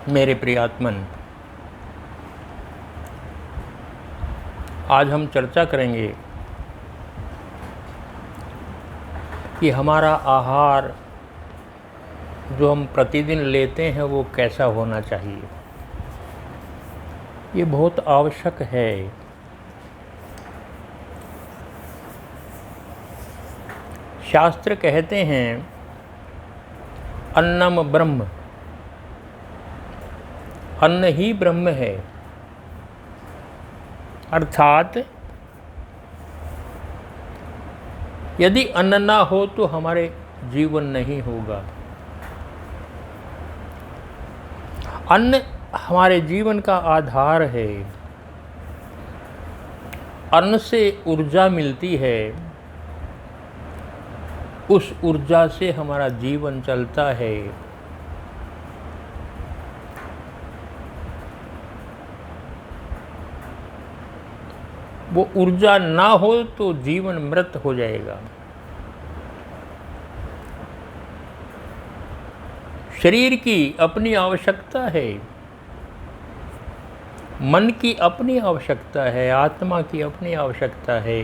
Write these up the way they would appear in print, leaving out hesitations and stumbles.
मेरे प्रियात्मन, आज हम चर्चा करेंगे कि हमारा आहार जो हम प्रतिदिन लेते हैं वो कैसा होना चाहिए। ये बहुत आवश्यक है। शास्त्र कहते हैं अन्नम ब्रह्म, अन्न ही ब्रह्म है। अर्थात यदि अन्न ना हो तो हमारे जीवन नहीं होगा। अन्न हमारे जीवन का आधार है। अन्न से ऊर्जा मिलती है, उस ऊर्जा से हमारा जीवन चलता है। वो ऊर्जा ना हो तो जीवन मृत हो जाएगा। शरीर की अपनी आवश्यकता है, मन की अपनी आवश्यकता है, आत्मा की अपनी आवश्यकता है।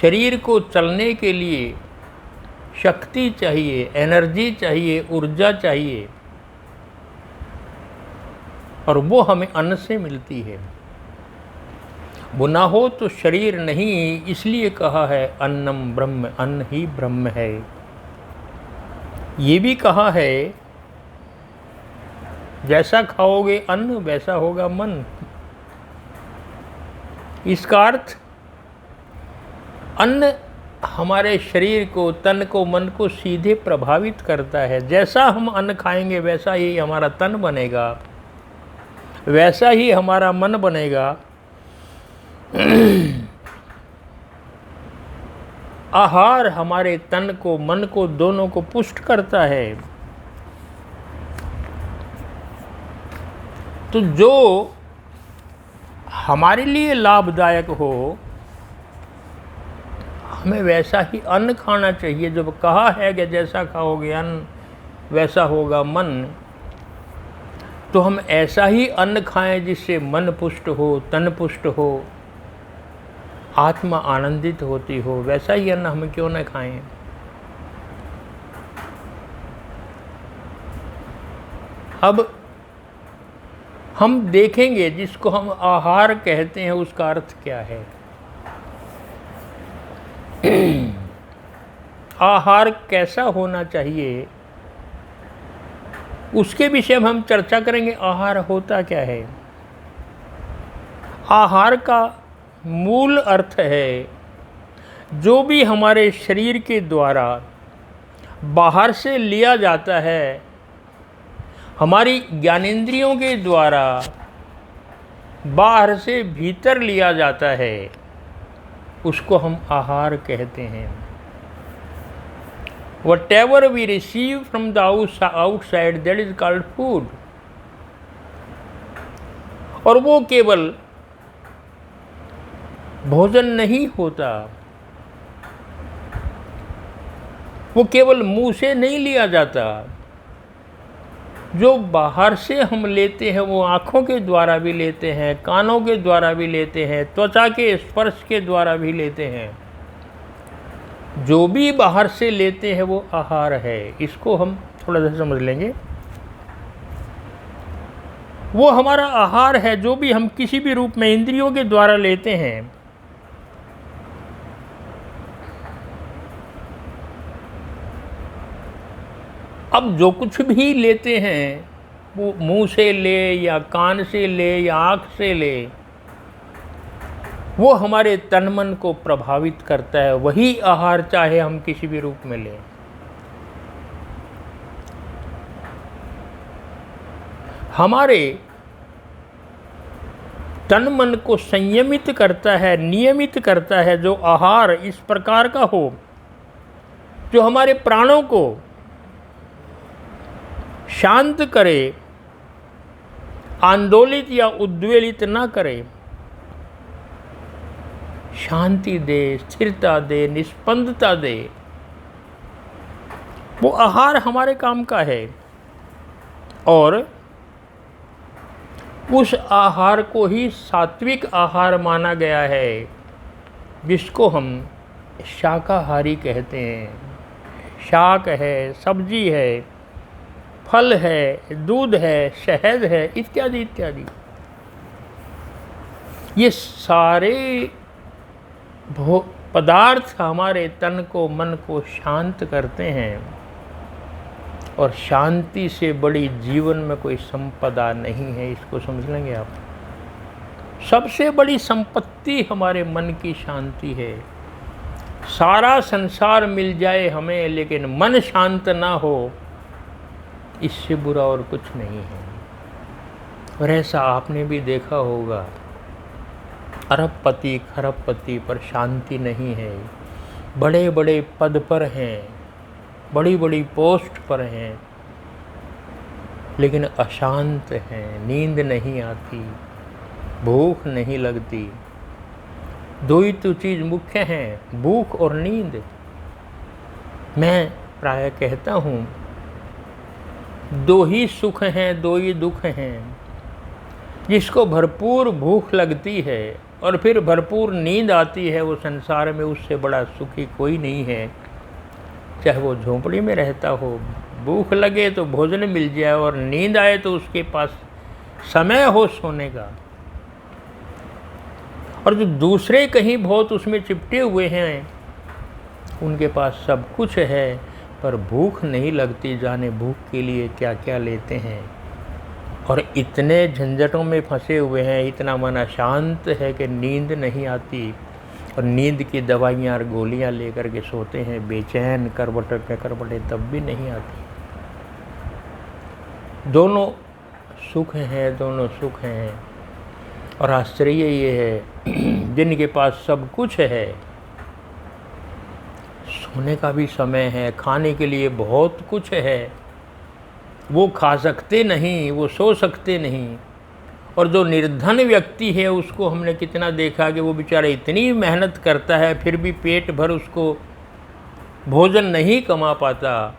शरीर को चलने के लिए शक्ति चाहिए, एनर्जी चाहिए, ऊर्जा चाहिए, और वो हमें अन्न से मिलती है। वो ना हो तो शरीर नहीं, इसलिए कहा है अन्नम ब्रह्म, अन्न ही ब्रह्म है। ये भी कहा है जैसा खाओगे अन्न वैसा होगा मन। इसका अर्थ अन्न हमारे शरीर को, तन को, मन को सीधे प्रभावित करता है। जैसा हम अन्न खाएंगे वैसा ही हमारा तन बनेगा, वैसा ही हमारा मन बनेगा। आहार हमारे तन को, मन को, दोनों को पुष्ट करता है। तो जो हमारे लिए लाभदायक हो हमें वैसा ही अन्न खाना चाहिए। जब कहा है कि जैसा खाओगे अन्न वैसा होगा मन, तो हम ऐसा ही अन्न खाएं जिससे मन पुष्ट हो, तन पुष्ट हो, आत्मा आनंदित होती हो। वैसा ही अन्न हम क्यों न खाएं। अब हम देखेंगे जिसको हम आहार कहते हैं उसका अर्थ क्या है। आहार कैसा होना चाहिए उसके विषय में हम चर्चा करेंगे। आहार होता क्या है। आहार का मूल अर्थ है जो भी हमारे शरीर के द्वारा बाहर से लिया जाता है, हमारी ज्ञानेंद्रियों के द्वारा बाहर से भीतर लिया जाता है, उसको हम आहार कहते हैं। Whatever we receive from the outside, that is called food। और वो केवल भोजन नहीं होता, वो केवल मुंह से नहीं लिया जाता। जो बाहर से हम लेते हैं वो आँखों के द्वारा भी लेते हैं, कानों के द्वारा भी लेते हैं, त्वचा के स्पर्श के द्वारा भी लेते हैं। जो भी बाहर से लेते हैं वो आहार है। इसको हम थोड़ा सा समझ लेंगे। वो हमारा आहार है जो भी हम किसी भी रूप में इंद्रियों के द्वारा लेते हैं। अब जो कुछ भी लेते हैं वो मुंह से ले या कान से ले या आँख से ले, वो हमारे तन मन को प्रभावित करता है। वही आहार चाहे हम किसी भी रूप में लें। हमारे तन मन को संयमित करता है, नियमित करता है जो आहार इस प्रकार का हो जो हमारे प्राणों को शांत करे, आंदोलित या उद्वेलित ना करे, शांति दे, स्थिरता दे, निष्पंदता दे। वो आहार हमारे काम का है। और उस आहार को ही सात्विक आहार माना गया है, जिसको हम शाकाहारी कहते हैं। शाक है, सब्जी है, फल है, दूध है, शहद है, इत्यादि इत्यादि। ये सारे पदार्थ हमारे तन को, मन को शांत करते हैं, और शांति से बड़ी जीवन में कोई संपदा नहीं है। इसको समझ लेंगे आप। सबसे बड़ी संपत्ति हमारे मन की शांति है। सारा संसार मिल जाए हमें, लेकिन मन शांत ना हो, इससे बुरा और कुछ नहीं है। और ऐसा आपने भी देखा होगा, अरबपति खरबपति पर शांति नहीं है, बड़े बड़े पद पर हैं, बड़ी बड़ी पोस्ट पर हैं, लेकिन अशांत हैं, नींद नहीं आती, भूख नहीं लगती। दो ही तो चीज़ मुख्य हैं, भूख और नींद। मैं प्रायः कहता हूँ, दो ही सुख हैं, दो ही दुख हैं। जिसको भरपूर भूख लगती है और फिर भरपूर नींद आती है, वो संसार में उससे बड़ा सुखी कोई नहीं है। चाहे वो झोंपड़ी में रहता हो, भूख लगे तो भोजन मिल जाए और नींद आए तो उसके पास समय हो सोने का। और जो दूसरे कहीं बहुत उसमें चिपटे हुए हैं, उनके पास सब कुछ है पर भूख नहीं लगती, जाने भूख के लिए क्या क्या लेते हैं, और इतने झंझटों में फंसे हुए हैं, इतना मन अशांत है कि नींद नहीं आती, और नींद की दवाइयाँ और गोलियाँ लेकर के सोते हैं, बेचैन करवटे तब भी नहीं आती। दोनों सुख हैं, दोनों सुख हैं। और आश्चर्य ये है, जिनके पास सब कुछ है, सोने का भी समय है, खाने के लिए बहुत कुछ है, वो खा सकते नहीं, वो सो सकते नहीं। और जो निर्धन व्यक्ति है, उसको हमने कितना देखा कि वो बेचारा इतनी मेहनत करता है, फिर भी पेट भर उसको भोजन नहीं कमा पाता,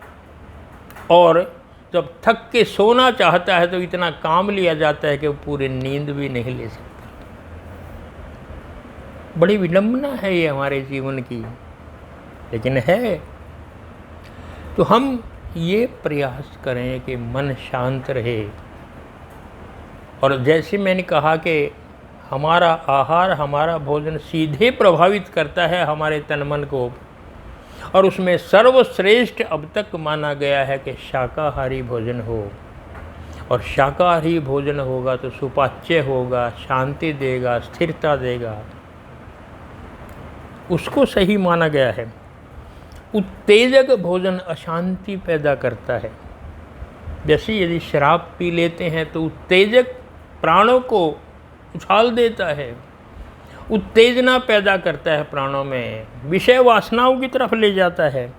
और जब थक के सोना चाहता है तो इतना काम लिया जाता है कि वो पूरी नींद भी नहीं ले सकता। बड़ी विडंबना है ये हमारे जीवन की, लेकिन है। तो हम ये प्रयास करें कि मन शांत रहे। और जैसे मैंने कहा कि हमारा आहार, हमारा भोजन सीधे प्रभावित करता है हमारे तन मन को, और उसमें सर्वश्रेष्ठ अब तक माना गया है कि शाकाहारी भोजन हो। और शाकाहारी भोजन होगा तो सुपाच्य होगा, शांति देगा, स्थिरता देगा, उसको सही माना गया है। उत्तेजक भोजन अशांति पैदा करता है। जैसे यदि शराब पी लेते हैं तो उत्तेजक प्राणों को उछाल देता है, उत्तेजना पैदा करता है प्राणों में, विषय वासनाओं की तरफ ले जाता है।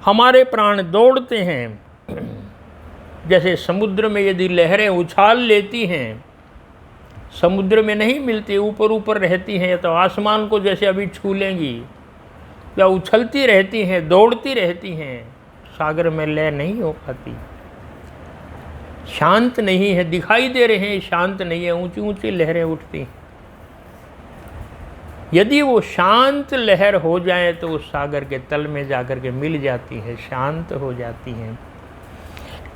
हमारे प्राण दौड़ते हैं। जैसे समुद्र में यदि लहरें उछाल लेती हैं, समुद्र में नहीं मिलती, ऊपर ऊपर रहती हैं, या तो आसमान को जैसे अभी छू लेंगी, या उछलती रहती हैं, दौड़ती रहती हैं, सागर में लय नहीं हो पाती, शांत नहीं है। दिखाई दे रहे हैं शांत नहीं है, ऊंची ऊंची लहरें उठती। यदि वो शांत लहर हो जाए तो वो सागर के तल में जाकर के मिल जाती है, शांत हो जाती हैं।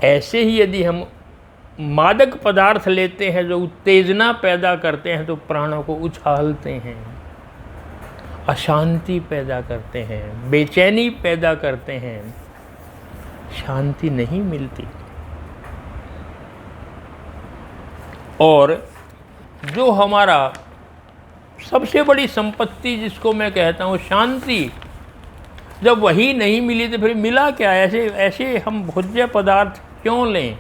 ऐसे ही यदि हम मादक पदार्थ लेते हैं जो उत्तेजना पैदा करते हैं, तो प्राणों को उछालते हैं, अशांति पैदा करते हैं, बेचैनी पैदा करते हैं, शांति नहीं मिलती। और जो हमारा सबसे बड़ी संपत्ति जिसको मैं कहता हूँ शांति, जब वही नहीं मिली तो फिर मिला क्या? ऐसे हम भोज्य पदार्थ क्यों लें,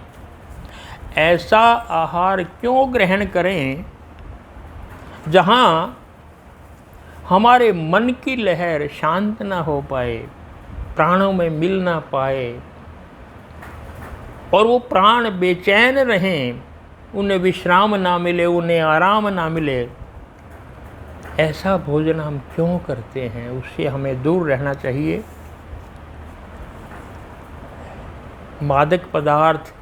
ऐसा आहार क्यों ग्रहण करें जहाँ हमारे मन की लहर शांत ना हो पाए, प्राणों में मिल ना पाए, और वो प्राण बेचैन रहें, उन्हें विश्राम ना मिले, उन्हें आराम ना मिले। ऐसा भोजन हम क्यों करते हैं? उससे हमें दूर रहना चाहिए। मादक पदार्थ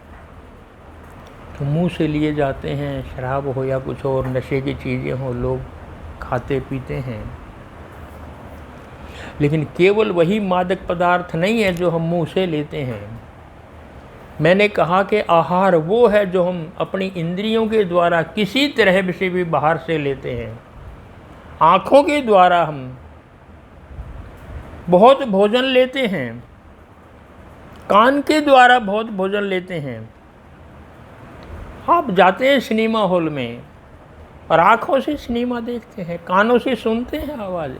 तो मुंह से लिए जाते हैं, शराब हो या कुछ और नशे की चीज़ें हो, लोग खाते पीते हैं। लेकिन केवल वही मादक पदार्थ नहीं है जो हम मुंह से लेते हैं। मैंने कहा कि आहार वो है जो हम अपनी इंद्रियों के द्वारा किसी तरह से भी बाहर से लेते हैं। आँखों के द्वारा हम बहुत भोजन लेते हैं, कान के द्वारा बहुत भोजन लेते हैं। आप जाते हैं सिनेमा हॉल में और आँखों से सिनेमा देखते हैं, कानों से सुनते हैं आवाज़,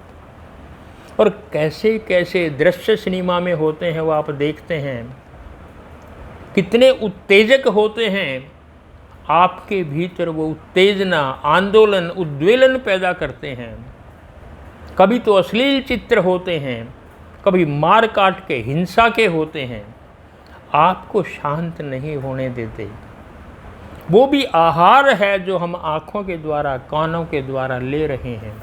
और कैसे कैसे दृश्य सिनेमा में होते हैं वो आप देखते हैं। कितने उत्तेजक होते हैं, आपके भीतर वो उत्तेजना, आंदोलन, उद्वेलन पैदा करते हैं। कभी तो अश्लील चित्र होते हैं, कभी मार काट के हिंसा के होते हैं, आपको शांत नहीं होने देते। वो भी आहार है जो हम आँखों के द्वारा, कानों के द्वारा ले रहे हैं।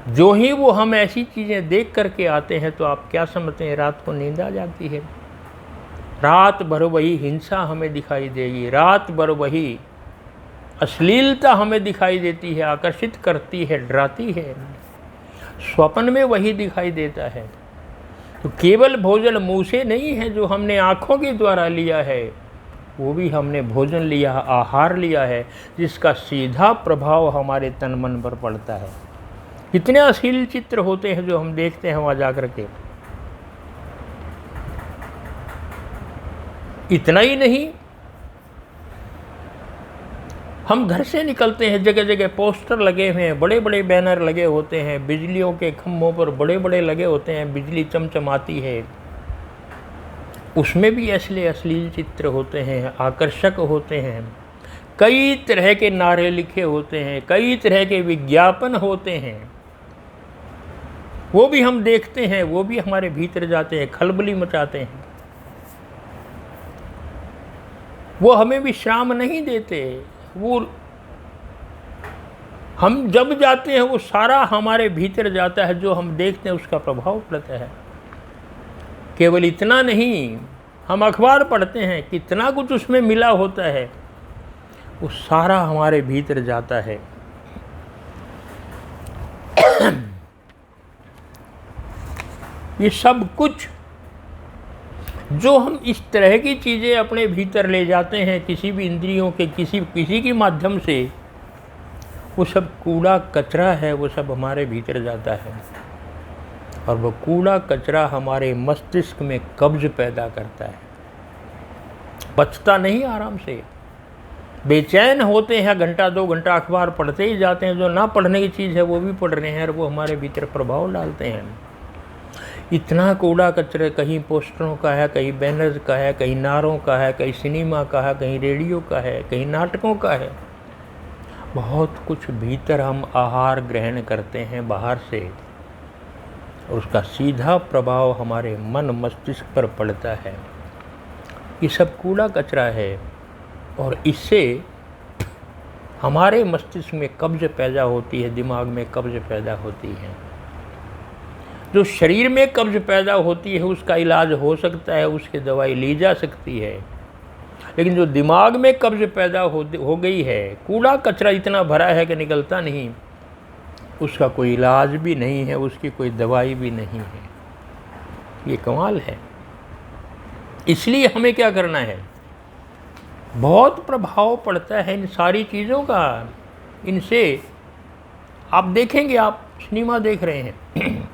जो ही वो हम ऐसी चीज़ें देख करके आते हैं तो आप क्या समझते हैं, रात को नींद आ जाती है। रात भर वही हिंसा हमें दिखाई देगी, रात भर वही अश्लीलता हमें दिखाई देती है, आकर्षित करती है, डराती है। स्वप्न में वही दिखाई देता है। तो केवल भोजन मुंह से नहीं है जो हमने आँखों के द्वारा लिया है, वो भी हमने भोजन लिया, आहार लिया है, जिसका सीधा प्रभाव हमारे तन मन पर पड़ता है। कितने अश्लील चित्र होते हैं जो हम देखते हैं वहाँ जा कर के। इतना ही नहीं, हम घर से निकलते हैं, जगह जगह पोस्टर लगे हुए हैं, बड़े बड़े बैनर लगे होते हैं, बिजलियों के खंभों पर बड़े बड़े लगे होते हैं, बिजली चमचमाती है, उसमें भी ऐसे अश्लील चित्र होते हैं, आकर्षक होते हैं। कई तरह के नारे लिखे होते हैं, कई तरह के विज्ञापन होते हैं, वो भी हम देखते हैं, वो भी हमारे भीतर जाते हैं, खलबली मचाते हैं। वो हमें विश्राम नहीं देते। वो हम जब जाते हैं वो सारा हमारे भीतर जाता है, जो हम देखते हैं उसका प्रभाव पड़ता है। केवल इतना नहीं, हम अखबार पढ़ते हैं, कितना कुछ उसमें मिला होता है, वो सारा हमारे भीतर जाता है। ये सब कुछ जो हम इस तरह की चीज़ें अपने भीतर ले जाते हैं, किसी भी इंद्रियों के किसी के माध्यम से, वो सब कूड़ा कचरा है, वो सब हमारे भीतर जाता है। और वो कूड़ा कचरा हमारे मस्तिष्क में कब्ज पैदा करता है, बचता नहीं आराम से। बेचैन होते हैं, घंटा 2 घंटा अखबार पढ़ते ही जाते हैं, जो ना पढ़ने की चीज़ है वो भी पढ़ रहे हैं, और वो हमारे भीतर प्रभाव डालते हैं। इतना कूड़ा कचरा, कहीं पोस्टरों का है, कहीं बैनर्स का है, कहीं नारों का है, कहीं सिनेमा का है, कहीं रेडियो का है, कहीं नाटकों का है। बहुत कुछ भीतर हम आहार ग्रहण करते हैं बाहर से, और उसका सीधा प्रभाव हमारे मन मस्तिष्क पर पड़ता है। ये सब कूड़ा कचरा है, और इससे हमारे मस्तिष्क में कब्ज पैदा होती है, दिमाग में कब्ज पैदा होती है। जो शरीर में कब्ज पैदा होती है उसका इलाज हो सकता है, उसकी दवाई ली जा सकती है, लेकिन जो दिमाग में कब्ज पैदा हो गई है, कूड़ा कचरा इतना भरा है कि निकलता नहीं, उसका कोई इलाज भी नहीं है, उसकी कोई दवाई भी नहीं है। ये कमाल है। इसलिए हमें क्या करना है, बहुत प्रभाव पड़ता है इन सारी चीज़ों का। इनसे आप देखेंगे, आप सिनेमा देख रहे हैं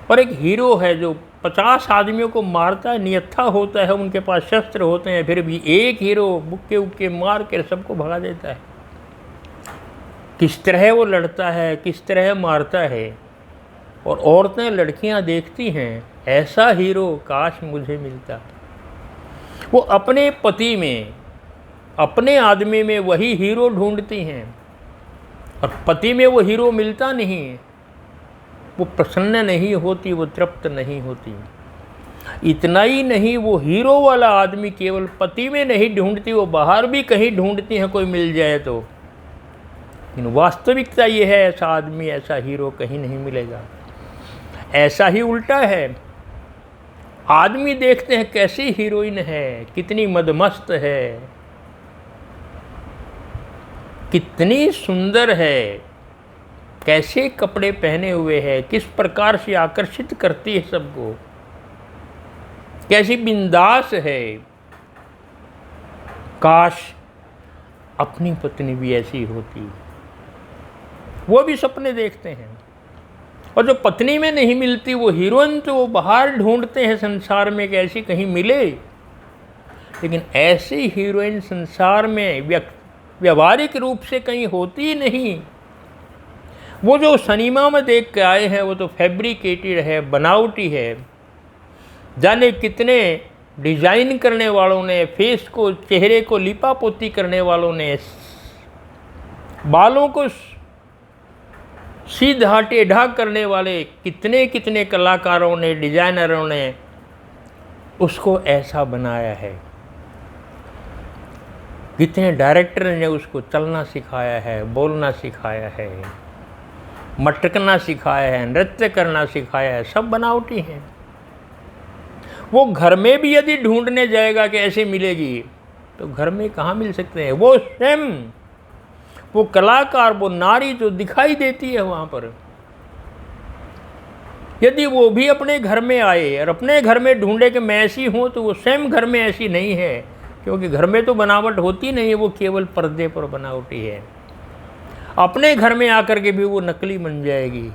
और एक हीरो है जो 50 आदमियों को मारता है, नियत्था होता है, उनके पास शस्त्र होते हैं, फिर भी एक हीरो मुक्के उक्के मार कर सबको भगा देता है। किस तरह वो लड़ता है, किस तरह मारता है, और औरतें लड़कियां देखती हैं, ऐसा हीरो काश मुझे मिलता। वो अपने पति में, अपने आदमी में वही हीरो ढूंढती हैं, और पति में वो हीरो मिलता नहीं, वो प्रसन्न नहीं होती, वो तृप्त नहीं होती। इतना ही नहीं, वो हीरो वाला आदमी केवल पति में नहीं ढूंढती, वो बाहर भी कहीं ढूंढती है कोई मिल जाए तो। लेकिन वास्तविकता ये है, ऐसा आदमी, ऐसा हीरो कहीं नहीं मिलेगा। ऐसा ही उल्टा है, आदमी देखते हैं कैसी हीरोइन है, कितनी मदमस्त है, कितनी सुंदर है, कैसे कपड़े पहने हुए है, किस प्रकार से आकर्षित करती है सबको, कैसी बिंदास है। काश अपनी पत्नी भी ऐसी होती। वो भी सपने देखते हैं, और जो पत्नी में नहीं मिलती वो हीरोइन तो वो बाहर ढूंढते हैं संसार में कि ऐसी कहीं मिले। लेकिन ऐसी हीरोइन संसार में व्यवहारिक रूप से कहीं होती ही नहीं। वो जो सिनेमा में देख के आए हैं वो तो फैब्रिकेटेड है, बनावटी है। जाने कितने डिजाइन करने वालों ने, फेस को, चेहरे को लिपा पोती करने वालों ने, बालों को सीधा टेढ़ा करने वाले कितने कितने कलाकारों ने, डिजाइनरों ने उसको ऐसा बनाया है। कितने डायरेक्टर ने उसको चलना सिखाया है, बोलना सिखाया है, मटकना सिखाया है, नृत्य करना सिखाया है। सब बनावटी हैं। वो घर में भी यदि ढूंढने जाएगा कि ऐसे मिलेगी तो घर में कहाँ मिल सकते हैं। वो स्वयं, वो कलाकार, वो नारी जो दिखाई देती है वहाँ पर, यदि वो भी अपने घर में आए और अपने घर में ढूंढे कि मैं ऐसी हूँ, तो वो स्वयं घर में ऐसी नहीं है, क्योंकि घर में तो बनावट होती नहीं है, वो केवल पर्दे पर बनावटी है। अपने घर में आकर के भी वो नकली बन जाएगी,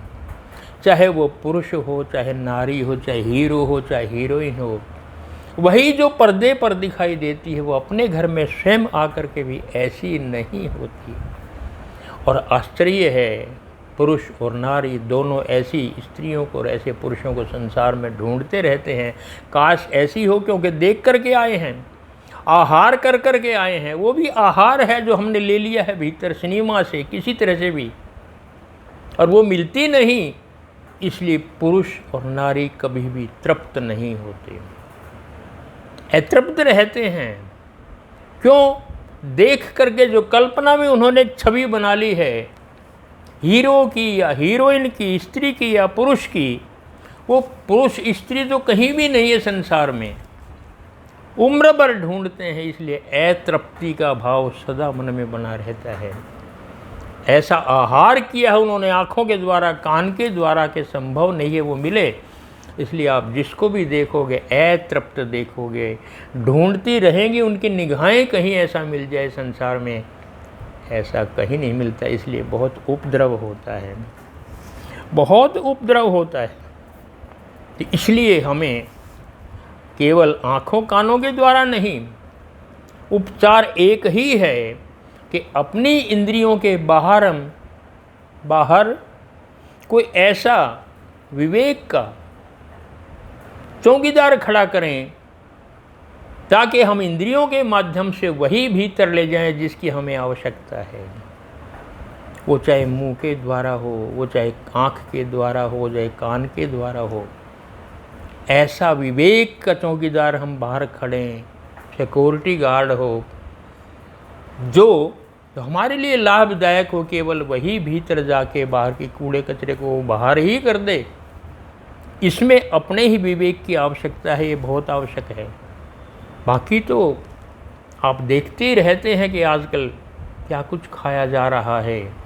चाहे वो पुरुष हो, चाहे नारी हो, चाहे हीरो हो, चाहे हीरोइन हो। वही जो पर्दे पर दिखाई देती है वो अपने घर में स्वयं आकर के भी ऐसी नहीं होती। और आश्चर्य है, पुरुष और नारी दोनों ऐसी स्त्रियों को और ऐसे पुरुषों को संसार में ढूंढते रहते हैं। काश ऐसी हो, क्योंकि देख करके आए हैं, आहार कर कर के आए हैं। वो भी आहार है जो हमने ले लिया है भीतर सिनेमा से, किसी तरह से भी, और वो मिलती नहीं। इसलिए पुरुष और नारी कभी भी तृप्त नहीं होते, अतृप्त रहते हैं। क्यों? देख करके जो कल्पना में उन्होंने एक छवि बना ली है, हीरो की या हीरोइन की, स्त्री की या पुरुष की, वो पुरुष स्त्री तो कहीं भी नहीं है संसार में। उम्र भर ढूंढते हैं, इसलिए अतृप्ति का भाव सदा मन में बना रहता है। ऐसा आहार किया है उन्होंने आँखों के द्वारा, कान के द्वारा, के संभव नहीं है वो मिले। इसलिए आप जिसको भी देखोगे अतृप्त देखोगे, ढूंढती रहेंगी उनकी निगाहें कहीं ऐसा मिल जाए संसार में। ऐसा कहीं नहीं मिलता, इसलिए बहुत उपद्रव होता है, बहुत उपद्रव होता है। तो इसलिए हमें केवल आँखों कानों के द्वारा नहीं, उपचार एक ही है कि अपनी इंद्रियों के बाहर कोई ऐसा विवेक का चौकीदार खड़ा करें, ताकि हम इंद्रियों के माध्यम से वही भीतर ले जाएं जिसकी हमें आवश्यकता है। वो चाहे मुंह के द्वारा हो, वो चाहे आँख के द्वारा हो, चाहे कान के द्वारा हो। ऐसा विवेक का चौकीदार हम बाहर खड़े, सिक्योरिटी गार्ड हो, जो हमारे लिए लाभदायक हो। केवल वही भीतर जाके बाहर के कूड़े कचरे को बाहर ही कर दे। इसमें अपने ही विवेक की आवश्यकता है, ये बहुत आवश्यक है। बाकी तो आप देखते ही रहते हैं कि आजकल क्या कुछ खाया जा रहा है।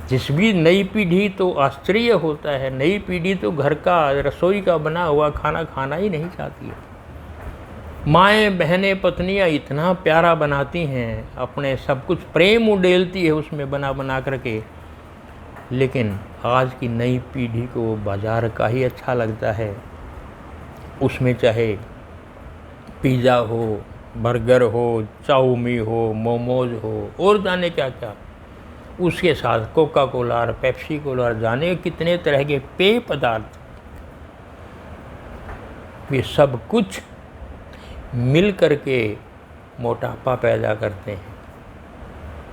जिस भी नई पीढ़ी, तो आश्चर्य होता है, नई पीढ़ी तो घर का, रसोई का बना हुआ खाना खाना ही नहीं चाहती है। माएँ, बहनें, पत्नियाँ इतना प्यारा बनाती हैं, अपने सब कुछ प्रेम उड़ेलती है उसमें बना बना करके। लेकिन आज की नई पीढ़ी को बाज़ार का ही अच्छा लगता है। उसमें चाहे पिज़्ज़ा हो, बर्गर हो, चाउमीन हो, मोमोज हो, और जाने क्या क्या, उसके साथ कोका कोला और पेप्सी कोला और जाने कितने तरह के पेय पदार्थ, ये सब कुछ मिल करके मोटापा पैदा करते हैं।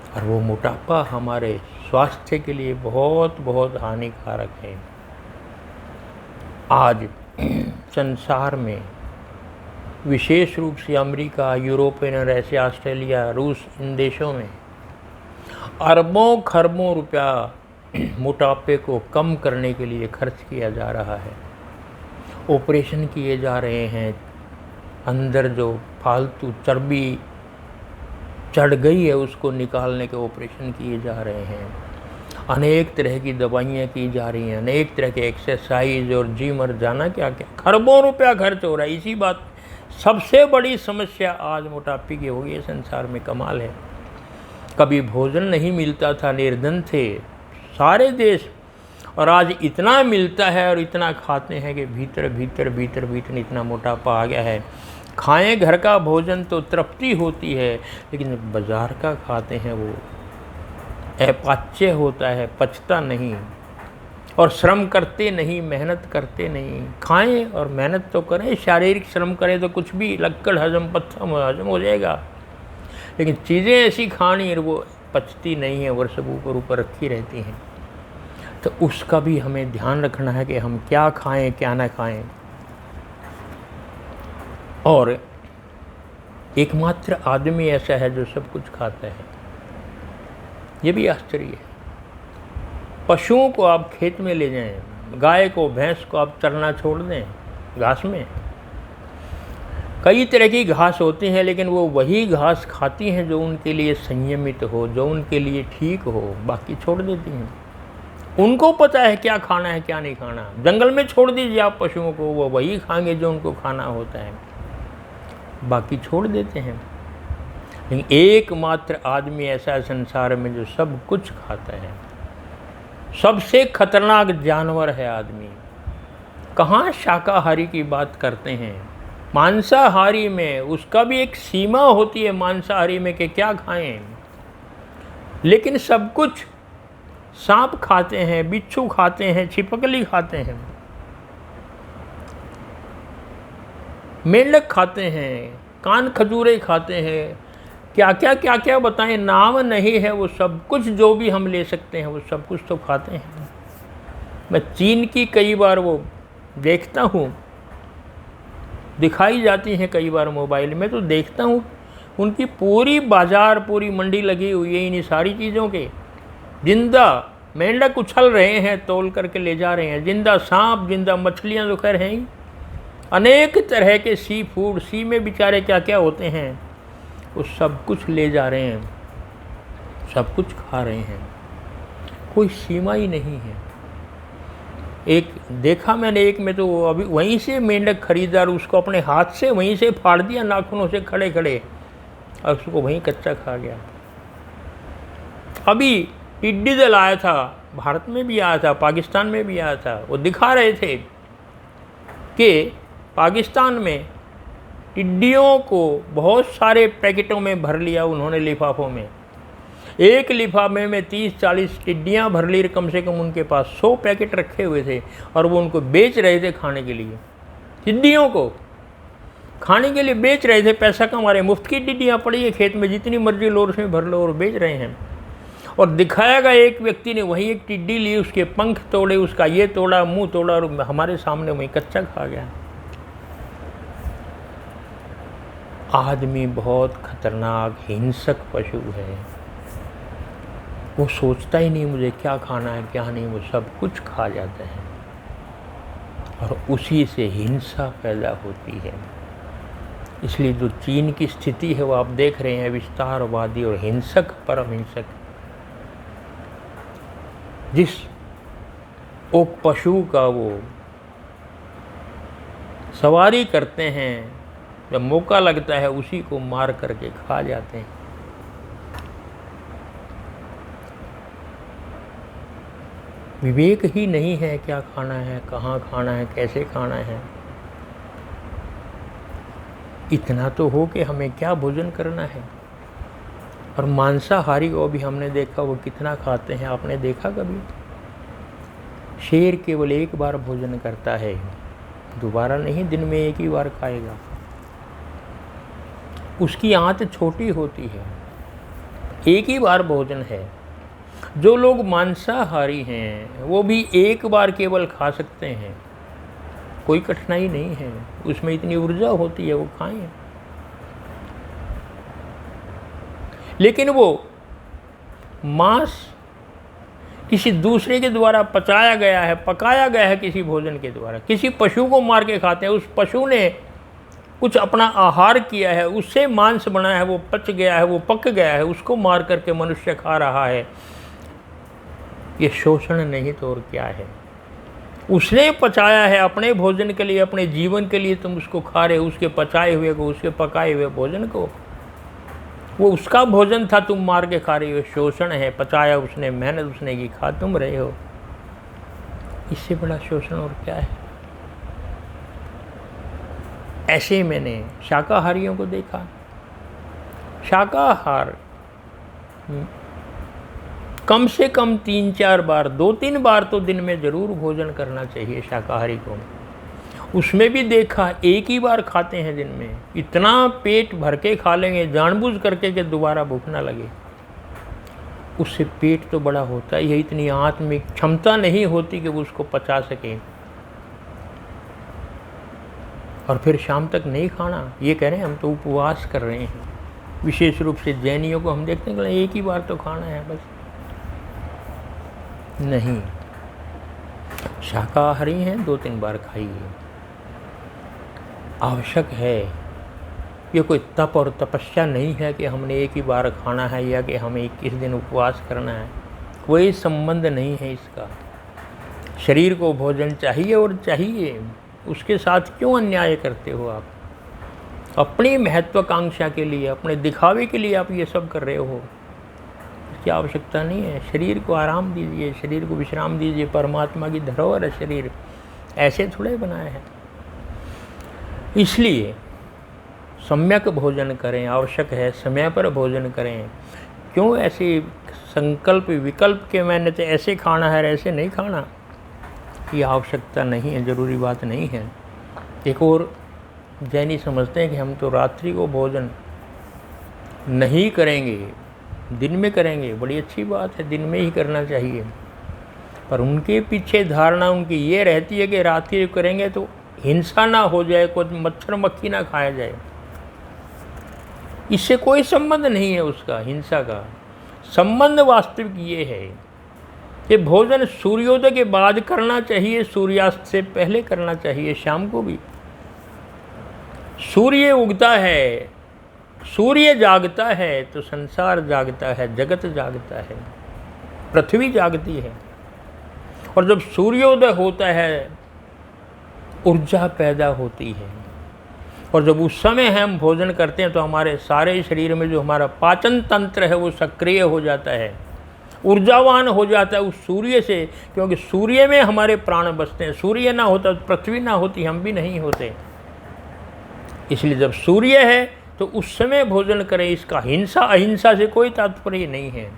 और वो मोटापा हमारे स्वास्थ्य के लिए बहुत बहुत हानिकारक है। आज संसार में विशेष रूप से अमेरिका, यूरोपियन और ऐसे ऑस्ट्रेलिया, रूस, इन देशों में अरबों खरबों रुपया मोटापे को कम करने के लिए खर्च किया जा रहा है। ऑपरेशन किए जा रहे हैं, अंदर जो फालतू चर्बी चढ़ गई है उसको निकालने के ऑपरेशन किए जा रहे हैं, अनेक तरह की दवाइयाँ की जा रही हैं, अनेक तरह के एक्सरसाइज और जिम और जाना क्या क्या, खरबों रुपया खर्च हो रहा है इसी बात। सबसे बड़ी समस्या आज मोटापे की हो गई है संसार में, कमाल है। कभी भोजन नहीं मिलता था, निर्धन थे सारे देश, और आज इतना मिलता है और इतना खाते हैं कि भीतर भीतर भीतर भीतर इतना मोटापा आ गया है। खाएं घर का भोजन तो तृप्ति होती है, लेकिन बाज़ार का खाते हैं वो अपाच्य होता है, पचता नहीं, और श्रम करते नहीं, मेहनत करते नहीं। खाएं और मेहनत तो करें, शारीरिक श्रम करें तो कुछ भी लक्कड़ हजम पत्थर हजम हो जाएगा, लेकिन चीज़ें ऐसी खानी वो पचती नहीं है, वर्षों ऊपर रखी रहती हैं। तो उसका भी हमें ध्यान रखना है कि हम क्या खाएं क्या ना खाएं। और एकमात्र आदमी ऐसा है जो सब कुछ खाता है, ये भी आश्चर्य है। पशुओं को आप खेत में ले जाएं, गाय को भैंस को आप चरना छोड़ दें घास में, कई तरह की घास होती हैं, लेकिन वो वही घास खाती हैं जो उनके लिए संयमित हो, जो उनके लिए ठीक हो, बाकी छोड़ देती हैं। उनको पता है क्या खाना है क्या नहीं खाना। जंगल में छोड़ दीजिए आप पशुओं को, वो वही खाएंगे जो उनको खाना होता है, बाकी छोड़ देते हैं। लेकिन एकमात्र आदमी ऐसा है संसार में जो सब कुछ खाता है। सबसे खतरनाक जानवर है आदमी। कहाँ शाकाहारी की बात करते हैं, मांसाहारी में उसका भी एक सीमा होती है मांसाहारी में कि क्या खाएं, लेकिन सब कुछ। सांप खाते हैं, बिच्छू खाते हैं, छिपकली खाते हैं, मेंढक खाते हैं, कान खजूरे खाते हैं, क्या क्या बताएं, नाम नहीं है। वो सब कुछ जो भी हम ले सकते हैं वो सब कुछ तो खाते हैं। मैं चीन की कई बार वो देखता हूँ, दिखाई जाती हैं कई बार मोबाइल में, तो देखता हूँ उनकी पूरी बाज़ार पूरी मंडी लगी हुई है इन्हीं सारी चीज़ों के। जिंदा मेंढक उछल रहे हैं, तोल करके ले जा रहे हैं, जिंदा सांप, जिंदा मछलियाँ तो खैर हैं ही, अनेक तरह के सी फूड, सी में बेचारे क्या क्या होते हैं, वो सब कुछ ले जा रहे हैं, सब कुछ खा रहे हैं, कोई सीमा ही नहीं है। एक देखा मैंने, एक में तो अभी वहीं से मेंढक खरीदा और उसको अपने हाथ से वहीं से फाड़ दिया नाखूनों से खड़े खड़े, और उसको वहीं कच्चा खा गया। अभी टिड्डी दल आया था, भारत में भी आया था, पाकिस्तान में भी आया था, वो दिखा रहे थे कि पाकिस्तान में टिड्डियों को बहुत सारे पैकेटों में भर लिया उन्होंने, लिफाफों में। एक लिफाफे में 30-40 टिड्डियाँ भर ली, कम से कम उनके पास 100 पैकेट रखे हुए थे, और वो उनको बेच रहे थे खाने के लिए। टिड्डियों को खाने के लिए बेच रहे थे, पैसा कमा रहे। मुफ्त की टिड्डियाँ पड़ी है खेत में, जितनी मर्जी लो उसमें भर लो, और बेच रहे हैं। और दिखाया गया एक व्यक्ति ने वहीं एक टिड्डी ली, उसके पंख तोड़े, उसका ये तोड़ा, मुंह तोड़ा, और हमारे सामने वहीं कच्चा खा गया। आदमी बहुत खतरनाक हिंसक पशु है, वो सोचता ही नहीं मुझे क्या खाना है क्या नहीं, वो सब कुछ खा जाता है, और उसी से हिंसा पैदा होती है। इसलिए जो चीन की स्थिति है वो आप देख रहे हैं, विस्तारवादी और हिंसक, परम हिंसक। जिस वो पशु का वो सवारी करते हैं, जब मौका लगता है उसी को मार करके खा जाते हैं। विवेक ही नहीं है क्या खाना है, कहाँ खाना है, कैसे खाना है। इतना तो हो कि हमें क्या भोजन करना है। और मांसाहारी को भी हमने देखा वो कितना खाते हैं, आपने देखा कभी? शेर केवल एक बार भोजन करता है, दोबारा नहीं, दिन में एक ही बार खाएगा। उसकी आंत छोटी होती है, एक ही बार भोजन है। जो लोग मांसाहारी हैं वो भी एक बार केवल खा सकते हैं, कोई कठिनाई नहीं है, उसमें इतनी ऊर्जा होती है, वो खाएं। लेकिन वो मांस किसी दूसरे के द्वारा पचाया गया है, पकाया गया है किसी भोजन के द्वारा, किसी पशु को मार के खाते हैं। उस पशु ने कुछ अपना आहार किया है, उससे मांस बना है, वो पच गया है, वो पक गया है, उसको मार करके मनुष्य खा रहा है, ये शोषण नहीं तो और क्या है। उसने पचाया है अपने भोजन के लिए, अपने जीवन के लिए, तुम उसको खा रहे हो, उसके पचाए हुए को, उसके पकाए हुए भोजन को। वो उसका भोजन था, तुम मार के खा रहे हो, शोषण है। पचाया उसने, मेहनत उसने की, खा तुम रहे हो। इससे बड़ा शोषण और क्या है। ऐसे ही मैंने शाकाहारियों को देखा। शाकाहार कम से कम 3-4 बार, 2-3 बार तो दिन में ज़रूर भोजन करना चाहिए शाकाहारी को। उसमें भी देखा एक ही बार खाते हैं दिन में, इतना पेट भर के खा लेंगे जानबूझ करके कि दोबारा भूख ना लगे। उससे पेट तो बड़ा होता ही है, इतनी आत्मिक क्षमता नहीं होती कि वो उसको पचा सके। और फिर शाम तक नहीं खाना, ये कह रहे हैं हम तो उपवास कर रहे हैं। विशेष रूप से जैनियों को हम देखते हैं कि एक ही बार तो खाना है बस। नहीं, शाकाहारी हैं 2-3 बार खाइए, आवश्यक है। ये कोई तप और तपस्या नहीं है कि हमने एक ही बार खाना है या कि हमें 21 दिन उपवास करना है, कोई संबंध नहीं है इसका। शरीर को भोजन चाहिए और चाहिए, उसके साथ क्यों अन्याय करते हो आप। अपनी महत्वाकांक्षा के लिए, अपने दिखावे के लिए आप ये सब कर रहे हो, इसकी आवश्यकता नहीं है। शरीर को आराम दीजिए, शरीर को विश्राम दीजिए। परमात्मा की धरोहर है शरीर, ऐसे थोड़े बनाया है। इसलिए सम्यक भोजन करें, आवश्यक है समय पर भोजन करें। क्यों ऐसे संकल्प विकल्प के मैंने तो ऐसे खाना है ऐसे नहीं खाना, ये आवश्यकता नहीं है, ज़रूरी बात नहीं है। एक और जैनी समझते हैं कि हम तो रात्रि को भोजन नहीं करेंगे, दिन में करेंगे। बड़ी अच्छी बात है, दिन में ही करना चाहिए। पर उनके पीछे धारणा उनकी ये रहती है कि रात्रि को करेंगे तो हिंसा ना हो जाए, कोई मच्छर मक्खी ना खाया जाए। इससे कोई संबंध नहीं है उसका, हिंसा का संबंध वास्तविक ये है कि भोजन सूर्योदय के बाद करना चाहिए, सूर्यास्त से पहले करना चाहिए। शाम को भी सूर्य उगता है, सूर्य जागता है तो संसार जागता है, जगत जागता है, पृथ्वी जागती है। और जब सूर्योदय होता है ऊर्जा पैदा होती है। और जब उस समय हम भोजन करते हैं तो हमारे सारे शरीर में जो हमारा पाचन तंत्र है वो सक्रिय हो जाता है, ऊर्जावान हो जाता है उस सूर्य से। क्योंकि सूर्य में हमारे प्राण बसते हैं। सूर्य ना होता तो पृथ्वी ना होती, हम भी नहीं होते। इसलिए जब सूर्य है तो उस समय भोजन करें। इसका हिंसा अहिंसा से कोई तात्पर्य नहीं है।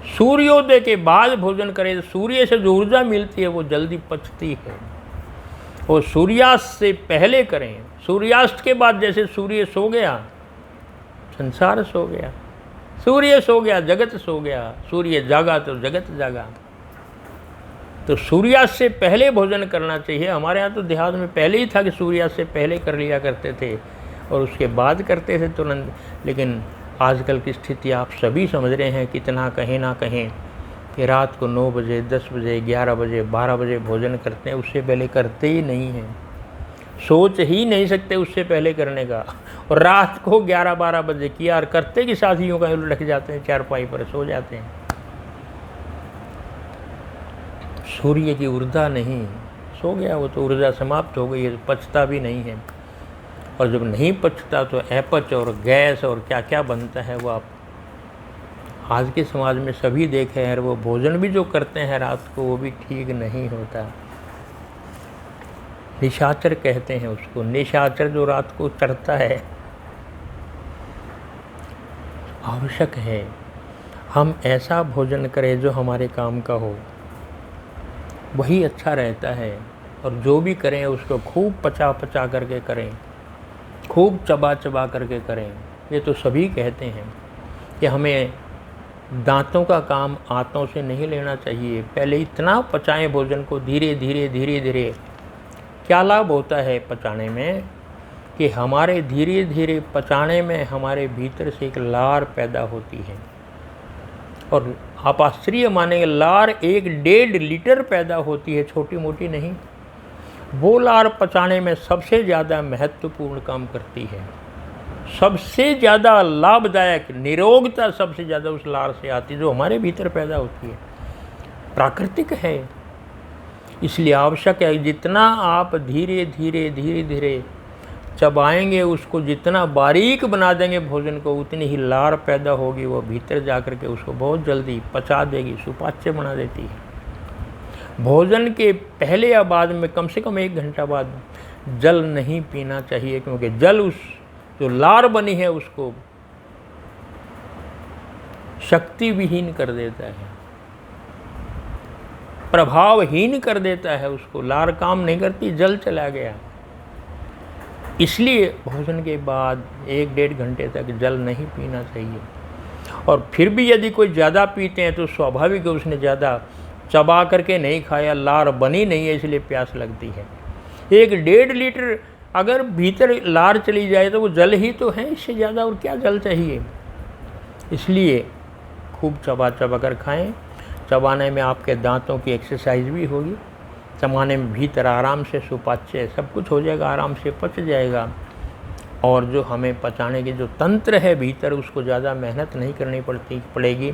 सूर्योदय के बाद भोजन करें तो सूर्य से जो ऊर्जा मिलती है वो जल्दी पचती है। और सूर्यास्त से पहले करें। सूर्यास्त के बाद जैसे सूर्य सो गया संसार सो गया, सूर्य सो गया जगत सो गया, सूर्य जागा तो जगत जागा। तो सूर्यास्त से पहले भोजन करना चाहिए। हमारे यहाँ तो देहात में पहले ही था कि सूर्यास्त से पहले कर लिया करते थे और उसके बाद करते थे तुरंत। लेकिन आजकल की स्थिति आप सभी समझ रहे हैं, कितना कहें ना कहें कि रात को 9 बजे 10 बजे 11 बजे 12 बजे भोजन करते हैं, उससे पहले करते ही नहीं हैं। सोच ही नहीं सकते उससे पहले करने का। और रात को 11-12 बजे किया और करते कि साथियों का लटक जाते हैं, चारपाई पर सो जाते हैं। सूर्य की ऊर्जा नहीं, सो गया वो तो ऊर्जा समाप्त हो गई है, पचता भी नहीं है। और जब नहीं पचता तो अपच और गैस और क्या क्या बनता है वो आप आज के समाज में सभी देखे हैं। वो भोजन भी जो करते हैं रात को वो भी ठीक नहीं होता। निशाचर कहते हैं उसको, निशाचर जो रात को चढ़ता है। आवश्यक है हम ऐसा भोजन करें जो हमारे काम का हो, वही अच्छा रहता है। और जो भी करें उसको खूब पचा पचा करके करें, खूब चबा चबा करके करें। ये तो सभी कहते हैं कि हमें दांतों का काम आंतों से नहीं लेना चाहिए। पहले इतना पचाएं भोजन को, धीरे धीरे धीरे धीरे। क्या लाभ होता है पचाने में कि हमारे धीरे धीरे पचाने में हमारे भीतर से एक लार पैदा होती है। और आप आश्चर्य मानेंगे, लार 1-1.5 लीटर पैदा होती है, छोटी मोटी नहीं। वो लार पचाने में सबसे ज़्यादा महत्वपूर्ण काम करती है, सबसे ज़्यादा लाभदायक, निरोगता सबसे ज़्यादा उस लार से आती है जो हमारे भीतर पैदा होती है, प्राकृतिक है। इसलिए आवश्यक है जितना आप धीरे धीरे धीरे धीरे चबाएंगे, उसको जितना बारीक बना देंगे भोजन को, उतनी ही लार पैदा होगी, वो भीतर जा कर के उसको बहुत जल्दी पचा देगी, सुपाच्य बना देती है। भोजन के पहले या बाद में कम से कम 1 घंटा बाद जल नहीं पीना चाहिए, क्योंकि जल उस जो लार बनी है उसको शक्ति विहीन कर देता है, प्रभावहीन कर देता है, उसको लार काम नहीं करती, जल चला गया। इसलिए भोजन के बाद 1-1.5 घंटे तक जल नहीं पीना चाहिए। और फिर भी यदि कोई ज़्यादा पीते हैं तो स्वाभाविक है उसने ज़्यादा चबा करके नहीं खाया, लार बनी नहीं है, इसलिए प्यास लगती है। 1-1.5 लीटर अगर भीतर लार चली जाए तो वो जल ही तो है, इससे ज़्यादा और क्या जल चाहिए। इसलिए खूब चबा चबा कर खाएँ। चबाने में आपके दांतों की एक्सरसाइज भी होगी, चबाने में भीतर आराम से सुपाच्य सब कुछ हो जाएगा, आराम से पच जाएगा। और जो हमें पचाने के जो तंत्र है भीतर, उसको ज़्यादा मेहनत नहीं करनी पड़ेगी।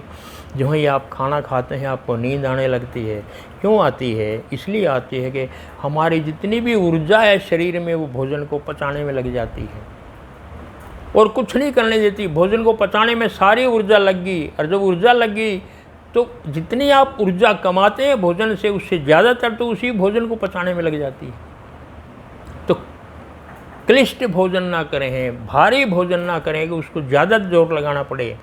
जो ही आप खाना खाते हैं आपको नींद आने लगती है। क्यों आती है? इसलिए आती है कि हमारी जितनी भी ऊर्जा है शरीर में वो भोजन को पचाने में लग जाती है और कुछ नहीं करने देती। भोजन को पचाने में सारी ऊर्जा लग गई, और जब ऊर्जा लग गई तो जितनी आप ऊर्जा कमाते हैं भोजन से, उससे ज़्यादातर तो उसी भोजन को पचाने में लग जाती है। तो क्लिष्ट भोजन ना करें, भारी भोजन ना करें कि उसको ज़्यादा जोर लगाना पड़े।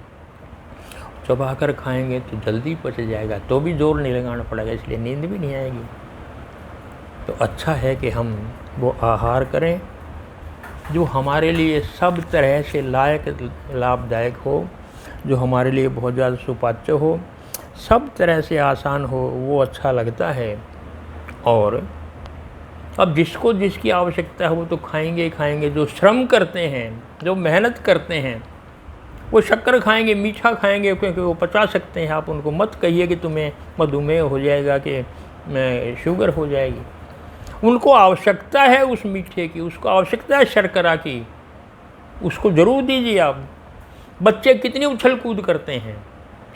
चबा कर खाएंगे तो जल्दी पच जाएगा, तो भी जोर नहीं लगाना पड़ेगा, इसलिए नींद भी नहीं आएगी। तो अच्छा है कि हम वो आहार करें जो हमारे लिए सब तरह से लाभदायक हो, जो हमारे लिए बहुत ज़्यादा सुपाच्य हो, सब तरह से आसान हो, वो अच्छा लगता है। और अब जिसको जिसकी आवश्यकता है वो तो खाएंगे ही खाएंगे। जो श्रम करते हैं, जो मेहनत करते हैं, वो शक्कर खाएंगे, मीठा खाएंगे, क्योंकि वो पचा सकते हैं। आप उनको मत कहिए कि तुम्हें मधुमेह हो जाएगा, कि शुगर हो जाएगी। उनको आवश्यकता है उस मीठे की, उसको आवश्यकता है शर्करा की, उसको ज़रूर दीजिए आप। बच्चे कितनी उछल कूद करते हैं,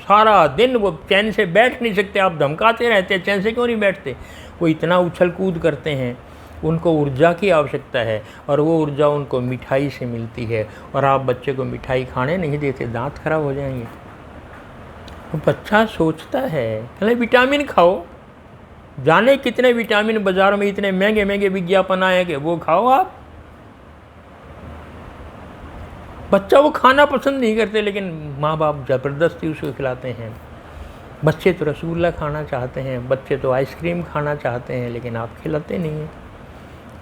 सारा दिन वो चैन से बैठ नहीं सकते, आप धमकाते रहते हैं, चैन से क्यों नहीं बैठते। वो इतना उछल कूद करते हैं, उनको ऊर्जा की आवश्यकता है, और वो ऊर्जा उनको मिठाई से मिलती है। और आप बच्चे को मिठाई खाने नहीं देते, दांत खराब हो जाएंगे। तो बच्चा सोचता है चले विटामिन खाओ, जाने कितने विटामिन बाज़ार में इतने महंगे महंगे विज्ञापन आए कि वो खाओ आप। बच्चा वो खाना पसंद नहीं करते, लेकिन माँ बाप ज़बरदस्ती उसको खिलाते हैं। बच्चे तो रसगुल्ला खाना चाहते हैं, बच्चे तो आइसक्रीम खाना चाहते हैं, लेकिन आप खिलाते नहीं हैं।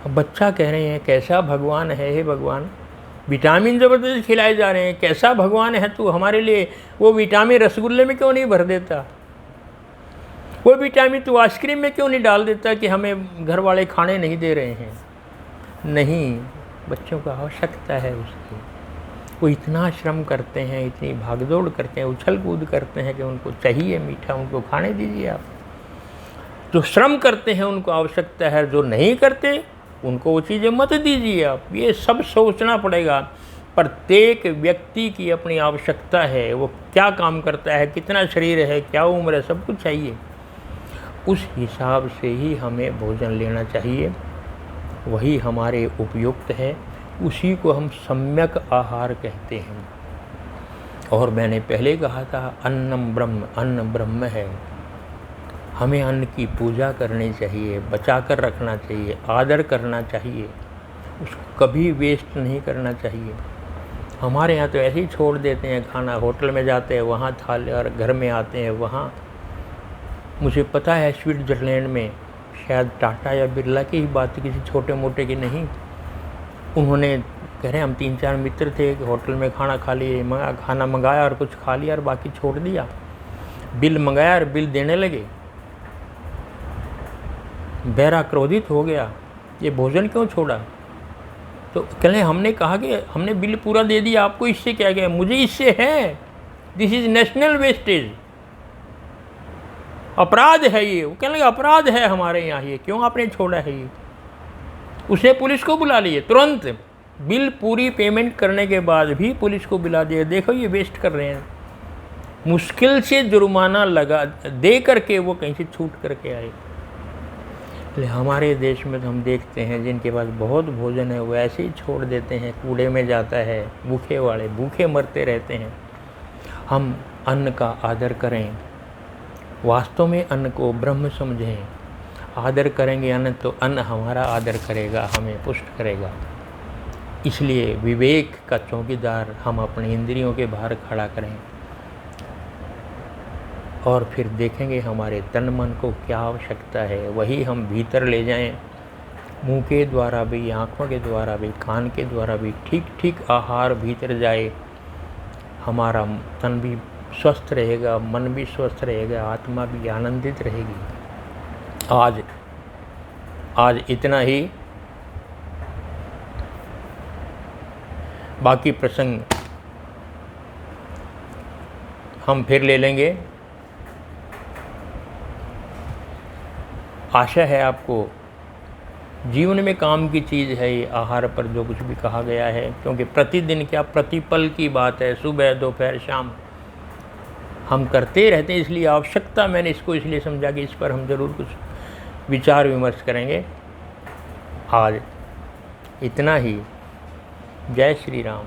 अब बच्चा कह रहे हैं कैसा भगवान है, हे भगवान, विटामिन ज़बरदस्ती खिलाए जा रहे हैं, कैसा भगवान है तू हमारे लिए, वो विटामिन रसगुल्ले में क्यों नहीं भर देता, वो विटामिन तू आइसक्रीम में क्यों नहीं डाल देता कि हमें घर वाले खाने नहीं दे रहे हैं। नहीं, बच्चों को आवश्यकता है उसकी। वो इतना श्रम करते हैं, इतनी भागदौड़ करते हैं, उछल कूद करते हैं कि उनको चाहिए मीठा, उनको खाने दीजिए आप। जो श्रम करते हैं उनको आवश्यकता है, जो नहीं करते उनको वो चीज़ें मत दीजिए आप। ये सब सोचना पड़ेगा। प्रत्येक व्यक्ति की अपनी आवश्यकता है, वो क्या काम करता है, कितना शरीर है, क्या उम्र है, सब कुछ चाहिए। उस हिसाब से ही हमें भोजन लेना चाहिए, वही हमारे उपयुक्त है, उसी को हम सम्यक आहार कहते हैं। और मैंने पहले कहा था अन्नम ब्रह्म, अन्न ब्रह्म है। हमें अन्न की पूजा करनी चाहिए, बचा कर रखना चाहिए, आदर करना चाहिए, उसको कभी वेस्ट नहीं करना चाहिए। हमारे यहाँ तो ऐसे ही छोड़ देते हैं खाना, होटल में जाते हैं वहाँ थाली, और घर में आते हैं वहाँ। मुझे पता है स्विट्ज़रलैंड में शायद टाटा या बिरला की ही बात है, किसी छोटे मोटे की नहीं। उन्होंने कह रहे हम 3-4 मित्र थे, होटल में खाना खा लिए, खाना मंगाया और कुछ खा लिया और बाकी छोड़ दिया। बिल मंगाया और बिल देने लगे। बेरा क्रोधित हो गया, ये भोजन क्यों छोड़ा। तो कह हमने कहा कि हमने बिल पूरा दे दिया, आपको इससे क्या गया, मुझे इससे है, दिस इज़ नेशनल वेस्टेज, अपराध है ये। वो कहने लगे अपराध है हमारे यहाँ, ये क्यों आपने छोड़ा है ये। उसने पुलिस को बुला लिए तुरंत, बिल पूरी पेमेंट करने के बाद भी पुलिस को बुला दिया। देखो ये वेस्ट कर रहे हैं, मुश्किल से जुर्माना लगा दे करके वो कहीं से छूट करके आए। इसलिए हमारे देश में तो हम देखते हैं जिनके पास बहुत भोजन है वो ऐसे ही छोड़ देते हैं, कूड़े में जाता है, भूखे वाले भूखे मरते रहते हैं। हम अन्न का आदर करें, वास्तव में अन्न को ब्रह्म समझें, आदर करेंगे अन्न तो अन्न हमारा आदर करेगा, हमें पुष्ट करेगा। इसलिए विवेक का चौकीदार हम अपने इंद्रियों के बाहर खड़ा करें और फिर देखेंगे हमारे तन मन को क्या आवश्यकता है, वही हम भीतर ले जाएं। मुंह के द्वारा भी, आँखों के द्वारा भी, कान के द्वारा भी ठीक ठीक आहार भीतर जाए, हमारा तन भी स्वस्थ रहेगा, मन भी स्वस्थ रहेगा, आत्मा भी आनंदित रहेगी। आज इतना ही। बाकी प्रसंग हम फिर ले लेंगे। आशा है आपको जीवन में काम की चीज़ है ये आहार पर जो कुछ भी कहा गया है, क्योंकि प्रतिदिन क्या प्रतिपल की बात है, सुबह दोपहर शाम हम करते रहते हैं। इसलिए आवश्यकता मैंने इसको इसलिए समझा कि इस पर हम ज़रूर कुछ विचार विमर्श करेंगे। आज इतना ही। जय श्री राम।